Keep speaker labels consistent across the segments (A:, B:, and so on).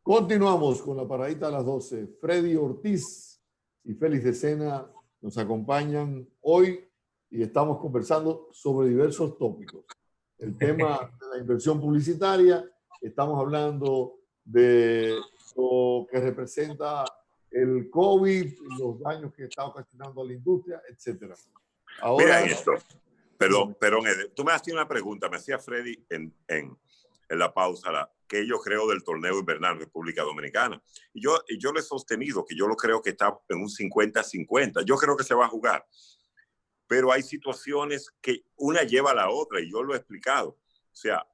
A: Continuamos con la paradita a las 12. Freddy Ortiz y Félix de Sena nos acompañan hoy y estamos conversando sobre diversos tópicos. El tema de la inversión publicitaria, estamos hablando de lo que representa el COVID, los daños que está ocasionando a la industria, etc.
B: Ahora, mira esto. Perdón, tú me hacías una pregunta, me hacía Freddy en la pausa, que yo creo del torneo invernal en República Dominicana. Y yo lo he sostenido, que yo lo creo que está en un 50-50. Yo creo que se va a jugar. Pero hay situaciones que una lleva a la otra, y yo lo he explicado. O sea,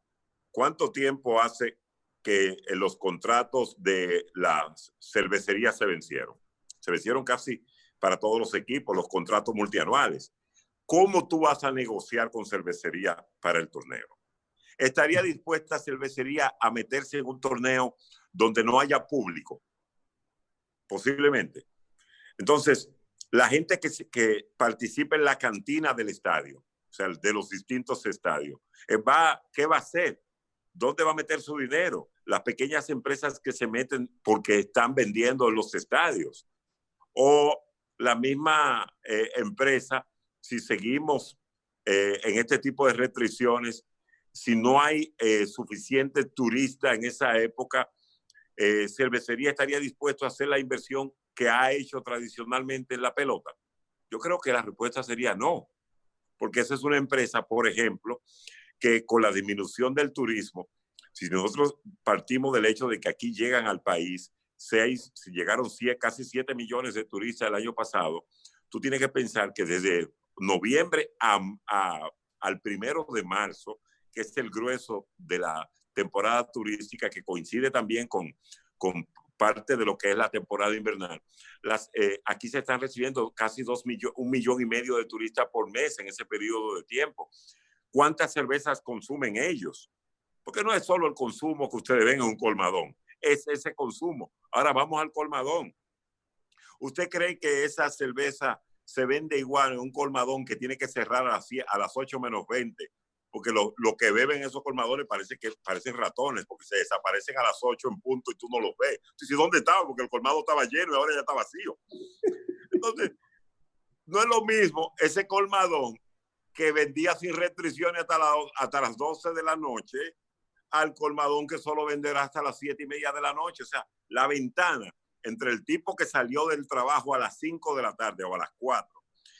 B: ¿cuánto tiempo hace que los contratos de las cervecerías se vencieron? Se vencieron casi para todos los equipos, los contratos multianuales. ¿Cómo tú vas a negociar con cervecería para el torneo? ¿Estaría dispuesta cervecería a meterse en un torneo donde no haya público? Posiblemente. Entonces, la gente que participa en la cantina del estadio, o sea, de los distintos estadios, ¿qué va a hacer? ¿Dónde va a meter su dinero? Las pequeñas empresas que se meten porque están vendiendo en los estadios. O la misma empresa, si seguimos en este tipo de restricciones, si no hay suficiente turista en esa época, cervecería estaría dispuesto a hacer la inversión que ha hecho tradicionalmente en la pelota. Yo creo que la respuesta sería no, porque esa es una empresa, por ejemplo, que con la disminución del turismo, si nosotros partimos del hecho de que aquí llegan al país si llegaron casi 7 millones de turistas el año pasado, tú tienes que pensar que desde noviembre al 1 de marzo, que es el grueso de la temporada turística, que coincide también con parte de lo que es la temporada invernal. Aquí se están recibiendo casi 1,5 millones de turistas por mes en ese periodo de tiempo. ¿Cuántas cervezas consumen ellos? Porque no es solo el consumo que ustedes ven en un colmadón, es ese consumo. Ahora vamos al colmadón. ¿Usted cree que esa cerveza se vende igual en un colmadón que tiene que cerrar a las 8 menos 20? Porque lo que beben esos colmadones parecen ratones, porque se desaparecen a las 8 en punto y tú no los ves. Tú dices, ¿dónde estaba? Porque el colmado estaba lleno y ahora ya está vacío. Entonces, no es lo mismo ese colmadón que vendía sin restricciones hasta las 12 de la noche al colmadón que solo venderá hasta las 7:30 de la noche. O sea, la ventana entre el tipo que salió del trabajo a las 5 de la tarde o a las 4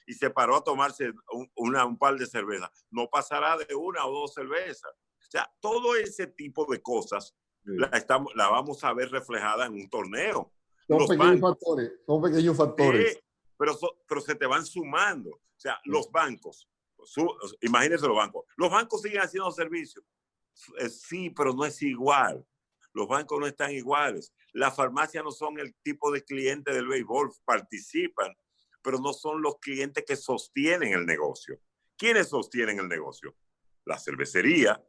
B: y se paró a tomarse un par de cervezas, no pasará de 1 o 2 cervezas. O sea, todo ese tipo de cosas la vamos a ver reflejada en un torneo.
A: Son pequeños factores.
B: Sí, pero se te van sumando. O sea, los bancos, imagínense los bancos. Los bancos siguen haciendo servicios. Sí, pero no es igual. Los bancos no están iguales. Las farmacias no son el tipo de cliente del béisbol, participan, pero no son los clientes que sostienen el negocio. ¿Quiénes sostienen el negocio? La cervecería,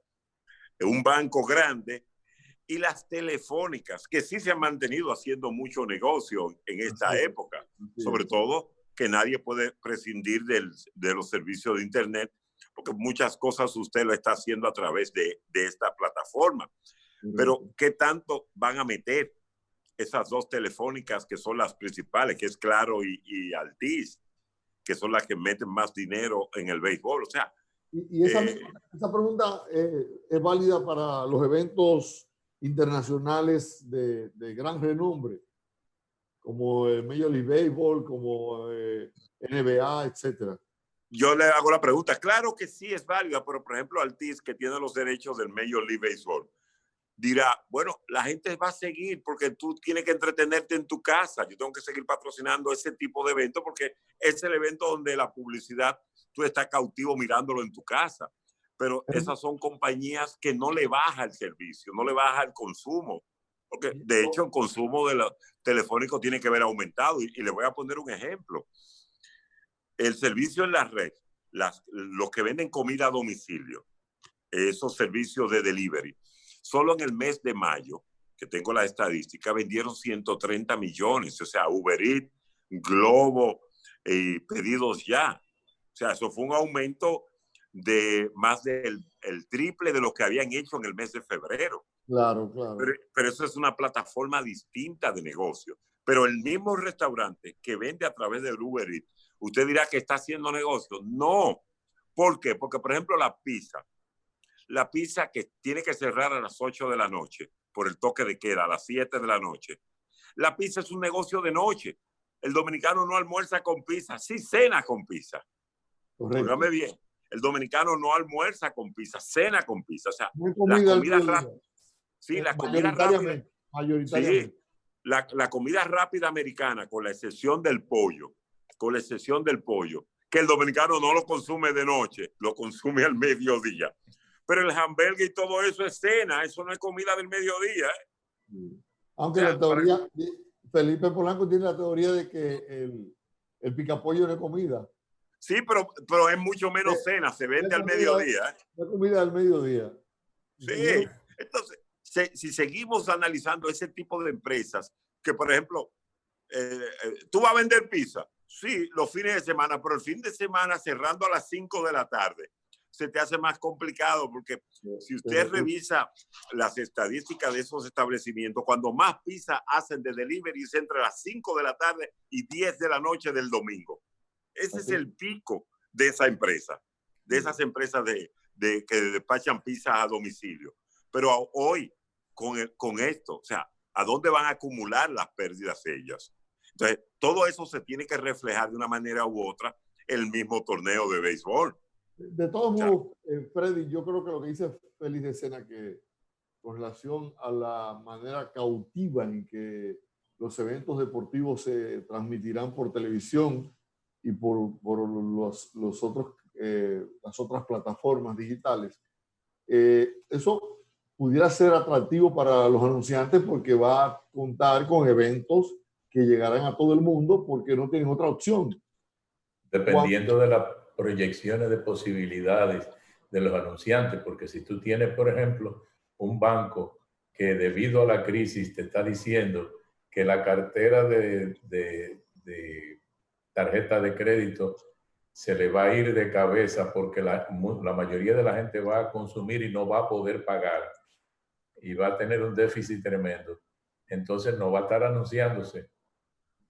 B: un banco grande y las telefónicas, que sí se han mantenido haciendo mucho negocio en esta época. Sobre todo que nadie puede prescindir de los servicios de Internet, porque muchas cosas usted lo está haciendo a través de esta plataforma. Pero ¿qué tanto van a meter esas dos telefónicas que son las principales, que es Claro y Altiz, que son las que meten más dinero en el béisbol? O sea,
A: esa pregunta es válida para los eventos internacionales de gran renombre, como el Major League Baseball, como NBA, etcétera.
B: Yo le hago la pregunta. Claro que sí es válida, pero por ejemplo Altiz, que tiene los derechos del Major League Baseball, dirá, bueno, la gente va a seguir porque tú tienes que entretenerte en tu casa. Yo tengo que seguir patrocinando ese tipo de evento porque es el evento donde la publicidad, tú estás cautivo mirándolo en tu casa. Pero esas son compañías que no le baja el servicio, no le baja el consumo. Porque de hecho el consumo de los telefónicos tiene que haber aumentado. Y le voy a poner un ejemplo. El servicio en la red, los que venden comida a domicilio, esos servicios de delivery, solo en el mes de mayo, que tengo la estadística, vendieron 130 millones. O sea, Uber Eats, Globo, Pedidos Ya. O sea, eso fue un aumento de más del triple de lo que habían hecho en el mes de febrero.
A: Claro, claro.
B: Pero eso es una plataforma distinta de negocio. Pero el mismo restaurante que vende a través de Uber Eats, usted dirá que está haciendo negocio. No. ¿Por qué? Porque, por ejemplo, la pizza que tiene que cerrar a las 8 de la noche por el toque de queda, a las 7 de la noche. La pizza es un negocio de noche. El dominicano no almuerza con pizza, sí cena con pizza. Óigame bien, el dominicano no almuerza con pizza, cena con pizza. O sea, la comida rápida. Sí, la comida rápida.
A: Mayoritariamente.
B: Sí, la comida rápida americana, con la excepción del pollo, que el dominicano no lo consume de noche, lo consume al mediodía. Pero el hamburger y todo eso es cena, eso no es comida del mediodía.
A: Aunque la teoría, Felipe Polanco tiene la teoría de que el picapollo no es comida.
B: Sí, pero es mucho menos cena, se vende al mediodía.
A: La comida del mediodía.
B: Sí, entonces, si seguimos analizando ese tipo de empresas, que por ejemplo, tú vas a vender pizza, sí, los fines de semana, pero el fin de semana cerrando a las 5 de la tarde, se te hace más complicado porque si usted revisa las estadísticas de esos establecimientos, cuando más pizza hacen de delivery es entre las 5 de la tarde y 10 de la noche del domingo. Ese es el pico de esa empresa, de esas empresas que despachan pizzas a domicilio. Pero hoy, con esto, o sea, ¿a dónde van a acumular las pérdidas ellas? Entonces, todo eso se tiene que reflejar de una manera u otra en el mismo torneo de béisbol.
A: De todos modos, Freddy, yo creo que lo que dice Félix de Sena, que con relación a la manera cautiva en que los eventos deportivos se transmitirán por televisión y por los otros, las otras plataformas digitales, eso pudiera ser atractivo para los anunciantes porque va a contar con eventos que llegarán a todo el mundo porque no tienen otra opción.
C: Dependiendo de las proyecciones de posibilidades de los anunciantes, porque si tú tienes, por ejemplo, un banco que debido a la crisis te está diciendo que la cartera de tarjeta de crédito se le va a ir de cabeza porque la mayoría de la gente va a consumir y no va a poder pagar y va a tener un déficit tremendo, entonces no va a estar anunciándose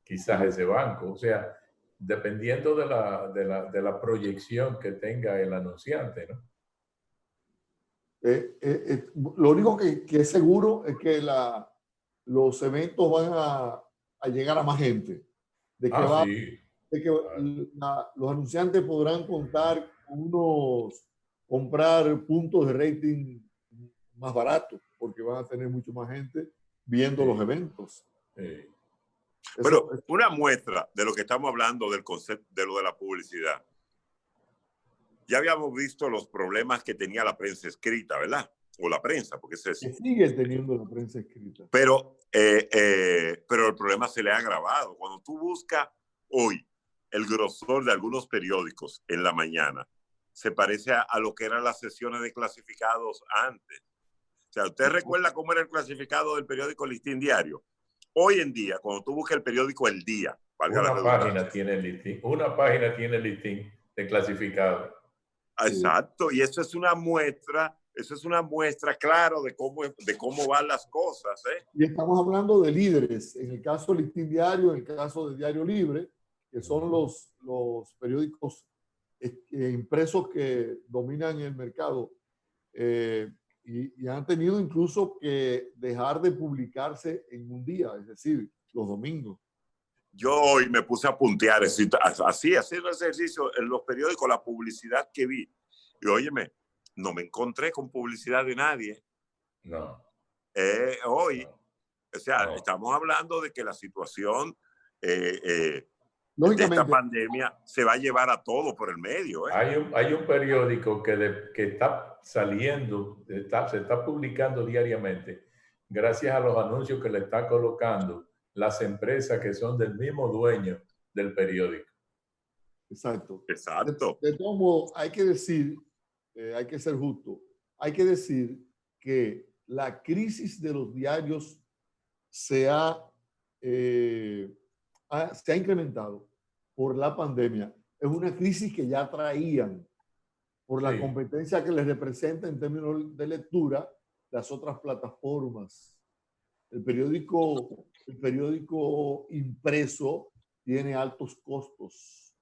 C: quizás ese banco. O sea, dependiendo de la proyección que tenga el anunciante, ¿no?
A: Lo único que es seguro es que los eventos van a llegar a más gente. De que, los anunciantes podrán contar con comprar puntos de rating más baratos, porque van a tener mucho más gente viendo los eventos.
B: Pero una muestra de lo que estamos hablando del concepto de lo de la publicidad. Ya habíamos visto los problemas que tenía la prensa escrita, ¿verdad? O la prensa, porque se
A: sigue teniendo la prensa escrita.
B: Pero el problema se le ha agravado. Cuando tú buscas hoy el grosor de algunos periódicos en la mañana, se parece a lo que eran las sesiones de clasificados antes. O sea, ¿usted recuerda cómo era el clasificado del periódico Listín Diario? Hoy en día, cuando tú buscas el periódico El Día,
C: una página tiene el listín de clasificado.
B: Exacto, y eso es una muestra claro de cómo van las cosas.
A: Y estamos hablando de líderes, en el caso del Listín Diario, en el caso de Diario Libre, que son los periódicos impresos que dominan el mercado y han tenido incluso que dejar de publicarse en un día, es decir, los domingos.
B: Yo hoy me puse a puntear, así, haciendo ejercicio en los periódicos, la publicidad que vi. Y óyeme, no me encontré con publicidad de nadie.
C: No.
B: Hoy, o sea, estamos hablando de que la situación de esta pandemia se va a llevar a todo por el medio.
C: Hay un periódico que está saliendo, se está publicando diariamente, gracias a los anuncios que le está colocando las empresas que son del mismo dueño del periódico.
A: Exacto.
B: Exacto.
A: De todo modo, hay que decir, hay que ser justo, hay que decir que la crisis de los diarios se ha incrementado por la pandemia. Es una crisis que ya traían por la competencia que les representa en términos de lectura las otras plataformas. El periódico impreso tiene altos costos.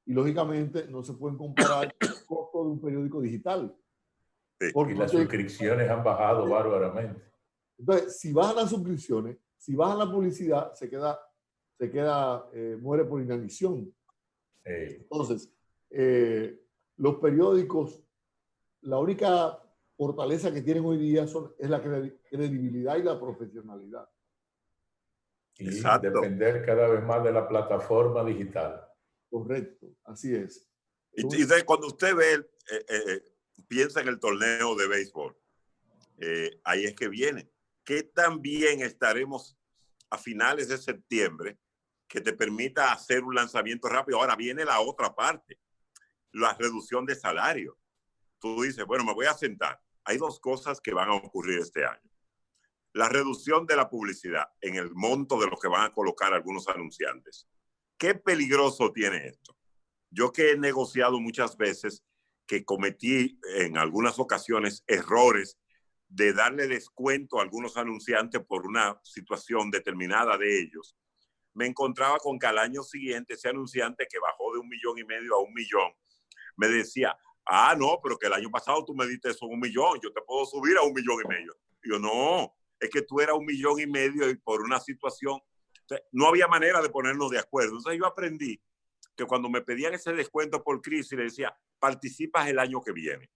A: Y lógicamente no se pueden comparar con el costo de un periódico digital.
C: Y las suscripciones han bajado bárbaramente.
A: Entonces, si bajan las suscripciones, si bajan la publicidad, muere por inanición. Entonces, los periódicos, la única fortaleza que tienen hoy día es la credibilidad y la profesionalidad.
C: Y depender cada vez más de la plataforma digital.
A: Correcto, así es.
B: Y cuando usted ve, piensa en el torneo de béisbol, ahí es que viene. ¿Qué tan bien estaremos a finales de septiembre que te permita hacer un lanzamiento rápido? Ahora viene la otra parte, la reducción de salario. Tú dices, bueno, me voy a sentar. Hay dos cosas que van a ocurrir este año. La reducción de la publicidad en el monto de lo que van a colocar algunos anunciantes. ¿Qué peligroso tiene esto? Yo que he negociado muchas veces, que cometí en algunas ocasiones errores de darle descuento a algunos anunciantes por una situación determinada de ellos, me encontraba con que al año siguiente ese anunciante que bajó de 1,5 millones a 1 millón, me decía, no, pero que el año pasado tú me diste eso 1 millón, yo te puedo subir a 1,5 millones. Y yo, no, es que tú eras 1,5 millones y por una situación, no había manera de ponernos de acuerdo. Entonces yo aprendí que cuando me pedían ese descuento por crisis, le decía, participas el año que viene.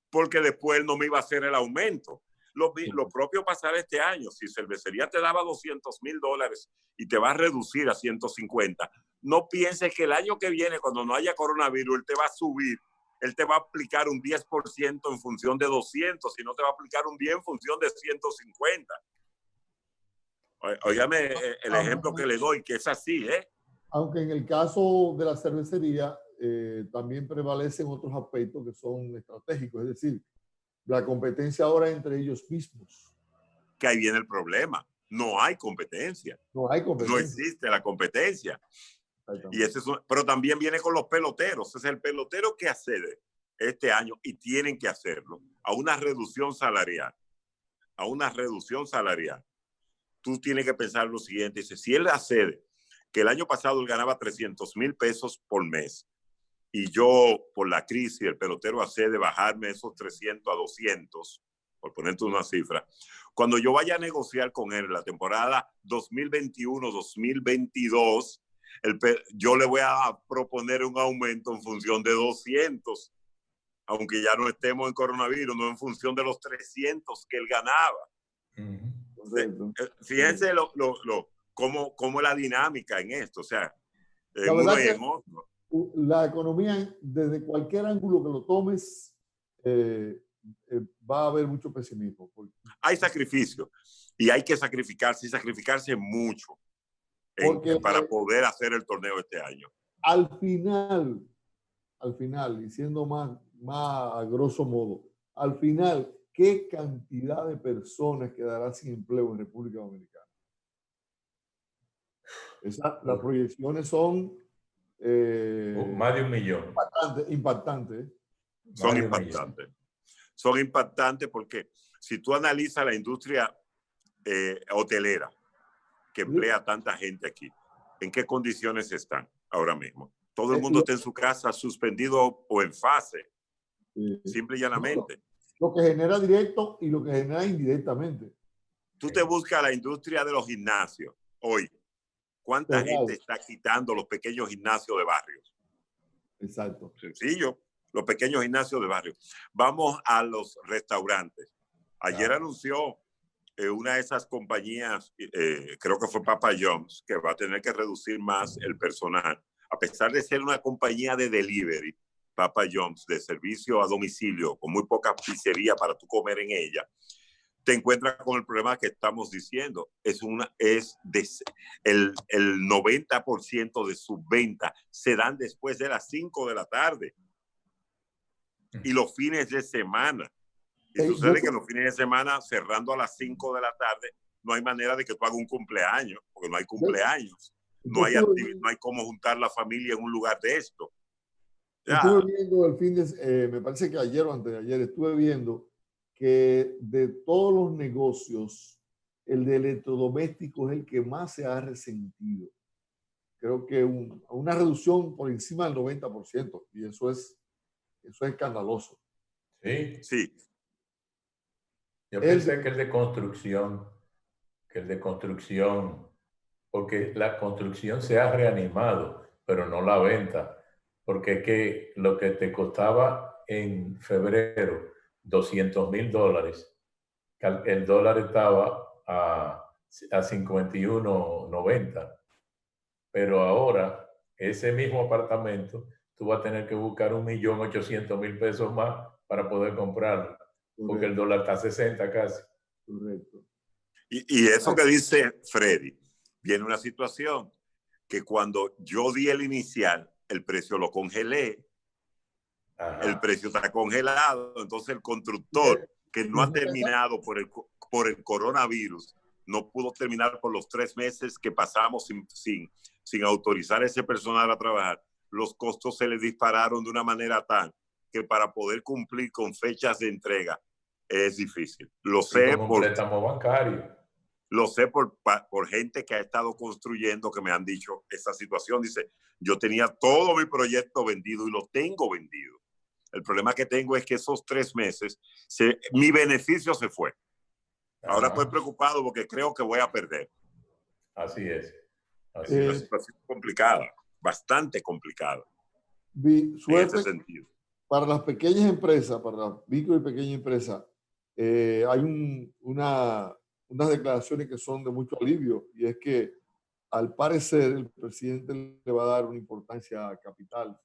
B: Porque después no me iba a hacer el aumento. Lo propio pasará este año. Si Cervecería te daba $200,000 y te va a reducir a 150, no pienses que el año que viene, cuando no haya coronavirus, él te va a subir. Él te va a aplicar un 10% en función de 200, si no te va a aplicar un 10% en función de 150. Óigame el ejemplo que le doy, que es así, ¿eh?
A: Aunque en el caso de la cervecería también prevalecen otros aspectos que son estratégicos, es decir, la competencia ahora entre ellos mismos.
B: Que ahí viene el problema. No hay competencia.
A: No hay competencia.
B: No existe la competencia. Y ese pero también viene con los peloteros. Es el pelotero que accede este año, y tienen que hacerlo, a una reducción salarial. A una reducción salarial. Tú tienes que pensar lo siguiente. Dice, si él accede, que el año pasado él ganaba $300,000 por mes, y yo, por la crisis, el pelotero accede a bajarme esos 300 a 200, por ponerte una cifra. Cuando yo vaya a negociar con él la temporada 2021-2022, yo le voy a proponer un aumento en función de 200, aunque ya no estemos en coronavirus, no en función de los 300 que él ganaba. Fíjense cómo es la dinámica en esto, o sea, en uno y en otro.
A: La economía, desde cualquier ángulo que lo tomes, va a haber mucho pesimismo.
B: Hay sacrificio, y hay que sacrificarse, y sacrificarse mucho para poder hacer el torneo este año.
A: Al final, y siendo más a grosso modo, al final, ¿qué cantidad de personas quedará sin empleo en República Dominicana? Las proyecciones son
C: más de 1 millón.
A: Impactante.
B: Son impactantes. Son impactantes porque si tú analizas la industria hotelera que emplea tanta gente aquí, ¿en qué condiciones están ahora mismo? Todo el mundo está en su casa suspendido o en fase, simple y llanamente.
A: Lo que genera directo y lo que genera indirectamente.
B: Tú te buscas la industria de los gimnasios hoy. ¿Cuánta gente está quitando los pequeños gimnasios de barrios?
A: Exacto.
B: Sencillo, los pequeños gimnasios de barrios. Vamos a los restaurantes. Ayer anunció una de esas compañías, creo que fue Papa John's, que va a tener que reducir más el personal. A pesar de ser una compañía de delivery, Papa John's, de servicio a domicilio, con muy poca pizzería para tú comer en ella, te encuentras con el problema que estamos diciendo. El 90% de sus ventas se dan después de las 5 de la tarde y los fines de semana. Y sucede que los fines de semana, cerrando a las 5 de la tarde, no hay manera de que tú hagas un cumpleaños, porque no hay cumpleaños. No hay cómo juntar la familia en un lugar de esto.
A: Estuve viendo me parece que ayer o antes de ayer, estuve viendo que de todos los negocios, el de electrodomésticos es el que más se ha resentido. Creo que una reducción por encima del 90%, y eso es escandaloso.
C: Sí.
B: Sí.
C: Yo pensé que el de construcción, porque la construcción se ha reanimado, pero no la venta, porque es que lo que te costaba en febrero $200,000, el dólar estaba a 51.90, pero ahora ese mismo apartamento tú vas a tener que buscar 1.800.000 pesos más para poder comprarlo, porque el dólar está a 60 casi.
A: Correcto.
B: Y eso que dice Freddy, viene una situación que cuando yo di el inicial, el precio lo congelé. Ajá. El precio está congelado, entonces el constructor que no ha terminado por el coronavirus, no pudo terminar por los 3 meses que pasamos sin autorizar a ese personal a trabajar. Los costos se le dispararon de una manera tal que para poder cumplir con fechas de entrega es difícil. Lo sé
C: como un préstamo bancario.
B: Lo sé por gente que ha estado construyendo, que me han dicho esa situación. Dice, yo tenía todo mi proyecto vendido y lo tengo vendido. El problema que tengo es que esos 3 meses, mi beneficio se fue. Ahora estoy preocupado porque creo que voy a perder.
C: Así es.
B: Es una situación complicada, bastante complicada.
A: Suerte
B: en ese sentido.
A: Para las pequeñas empresas, para las micro y pequeñas empresas, hay unas declaraciones que son de mucho alivio, y es que al parecer el presidente le va a dar una importancia capital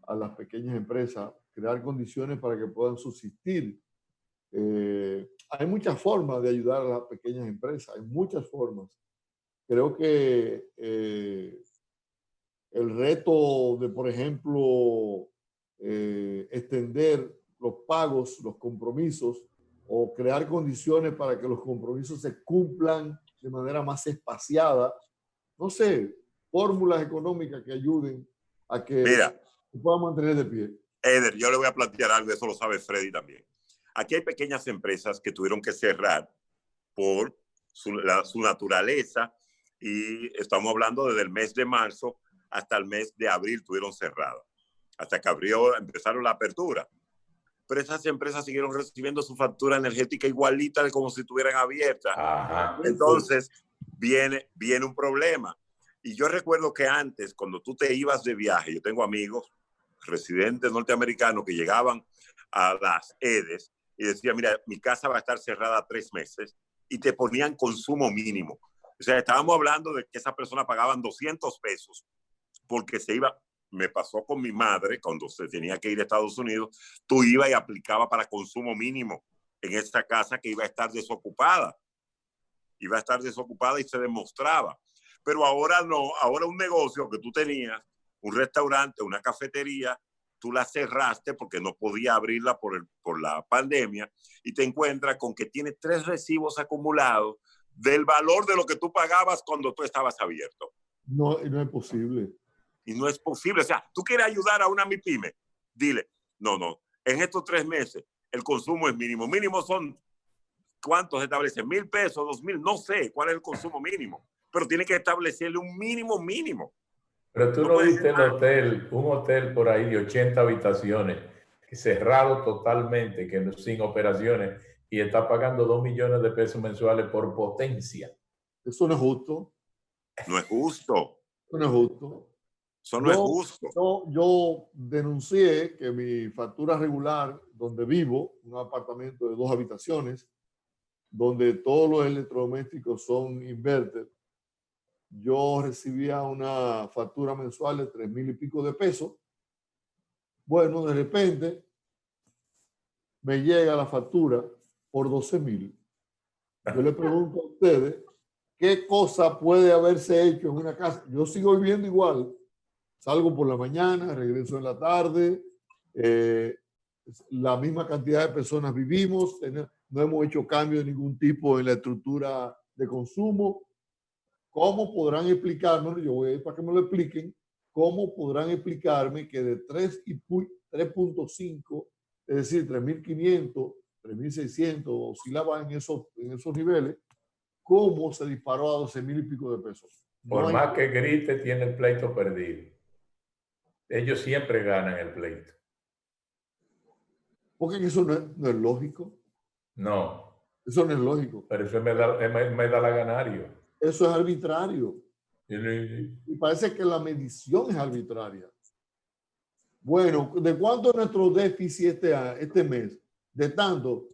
A: a las pequeñas empresas, crear condiciones para que puedan subsistir. Hay muchas formas de ayudar a las pequeñas empresas, hay muchas formas. Creo que el reto de, por ejemplo, extender los pagos, los compromisos, o crear condiciones para que los compromisos se cumplan de manera más espaciada. No sé, fórmulas económicas que ayuden a que se pueda mantener de pie.
B: Eder, yo le voy a plantear algo, eso lo sabe Freddy también. Aquí hay pequeñas empresas que tuvieron que cerrar por su naturaleza, y estamos hablando desde el mes de marzo hasta el mes de abril tuvieron cerrado, hasta que empezaron la apertura. Pero esas empresas siguieron recibiendo su factura energética igualita como si estuvieran abiertas. Ajá. Entonces viene un problema. Y yo recuerdo que antes, cuando tú te ibas de viaje, yo tengo amigos residentes norteamericanos que llegaban a las EDES y decían, mira, mi casa va a estar cerrada 3 meses, y te ponían consumo mínimo. O sea, estábamos hablando de que esas personas pagaban 200 pesos porque se iba. Me pasó con mi madre cuando se tenía que ir a Estados Unidos. Tú ibas y aplicabas para consumo mínimo en esta casa que iba a estar desocupada. Iba a estar desocupada y se demostraba. Pero ahora no, ahora un negocio que tú tenías, un restaurante, una cafetería, tú la cerraste porque no podía abrirla por la pandemia, y te encuentras con que tiene 3 recibos acumulados del valor de lo que tú pagabas cuando tú estabas abierto.
A: No es posible.
B: Y no es posible. O sea, tú quieres ayudar a una MIPYME, dile, no, en estos 3 meses el consumo es mínimo. Mínimo son, ¿cuántos se establecen? 1,000 pesos, 2,000, no sé cuál es el consumo mínimo, pero tiene que establecerle un mínimo.
C: Pero tú no viste un hotel por ahí de 80 habitaciones, cerrado totalmente, que sin operaciones, y está pagando 2 millones de pesos mensuales por potencia.
A: Eso no es justo.
B: No es justo.
A: Eso no es justo.
B: Eso no es justo.
A: Yo denuncié que mi factura regular, donde vivo, un apartamento de 2 habitaciones, donde todos los electrodomésticos son inverter, yo recibía una factura mensual de 3,000 y pico de pesos. Bueno, de repente me llega la factura por 12,000. Yo le pregunto a ustedes, ¿qué cosa puede haberse hecho en una casa? Yo sigo viviendo igual. Salgo por la mañana, regreso en la tarde, la misma cantidad de personas vivimos, no hemos hecho cambio de ningún tipo en la estructura de consumo. ¿Cómo podrán explicarme? Yo voy a ir para que me lo expliquen. ¿Cómo podrán explicarme que de 3.5, es decir, 3,500, 3.600, oscilaba en esos niveles, cómo se disparó a 12.000 y pico de pesos.
C: Por más que grite, tiene el pleito perdido. Ellos siempre ganan el pleito.
A: Porque eso no es lógico.
C: No.
A: Eso no es lógico.
C: Pero eso me da la ganario.
A: Eso es arbitrario.
C: Y
A: parece que la medición es arbitraria. Bueno, ¿de cuánto es nuestro déficit este mes? De tanto.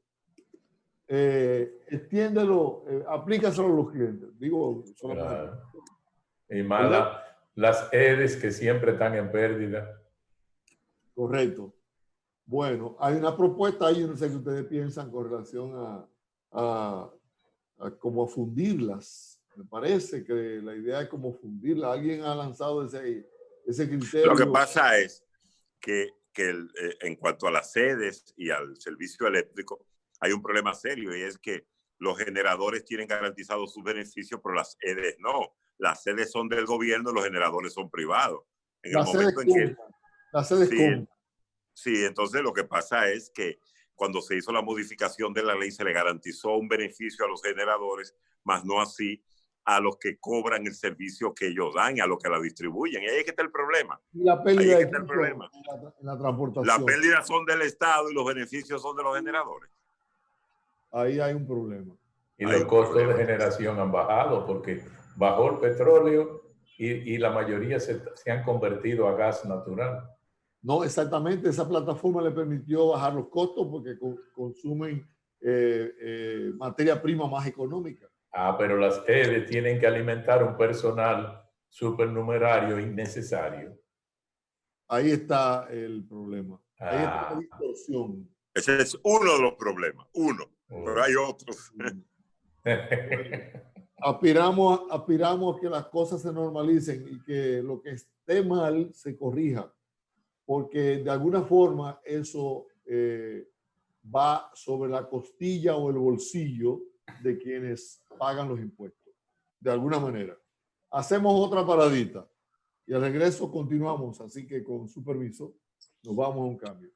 A: Extiéndelo, aplícaselo a los clientes. Digo, solamente.
C: Claro. Y más las EDES que siempre están en pérdida.
A: Correcto. Bueno, hay una propuesta ahí, no sé qué ustedes piensan con relación a cómo fundirlas. Me parece que la idea es como fundirlas. Alguien ha lanzado ese criterio.
B: Lo que pasa es que en cuanto a las sedes y al servicio eléctrico, hay un problema serio y es que los generadores tienen garantizados sus beneficios, pero las sedes no. Las sedes son del gobierno, los generadores son privados. En el momento en que
A: las sedes
B: sí, entonces lo que pasa es que cuando se hizo la modificación de la ley se le garantizó un beneficio a los generadores, más no así a los que cobran el servicio que ellos dan y a los que la distribuyen. Y ahí es que está el problema.
A: Y la pérdida
B: ahí es que está el problema.
A: En la transportación.
B: Las pérdidas son del Estado y los beneficios son de los generadores.
A: Ahí hay un problema.
C: Y los costos de generación han bajado porque bajó el petróleo y la mayoría se han convertido a gas natural.
A: No, exactamente. Esa plataforma le permitió bajar los costos porque consumen materia prima más económica.
C: Pero las EDE tienen que alimentar un personal supernumerario innecesario.
A: Ahí está el problema. Ahí está la distorsión.
B: Ese es uno de los problemas. Pero hay otros.
A: Aspiramos a que las cosas se normalicen y que lo que esté mal se corrija, porque de alguna forma eso va sobre la costilla o el bolsillo de quienes pagan los impuestos, de alguna manera. Hacemos otra paradita y al regreso continuamos, así que con su permiso nos vamos a un cambio.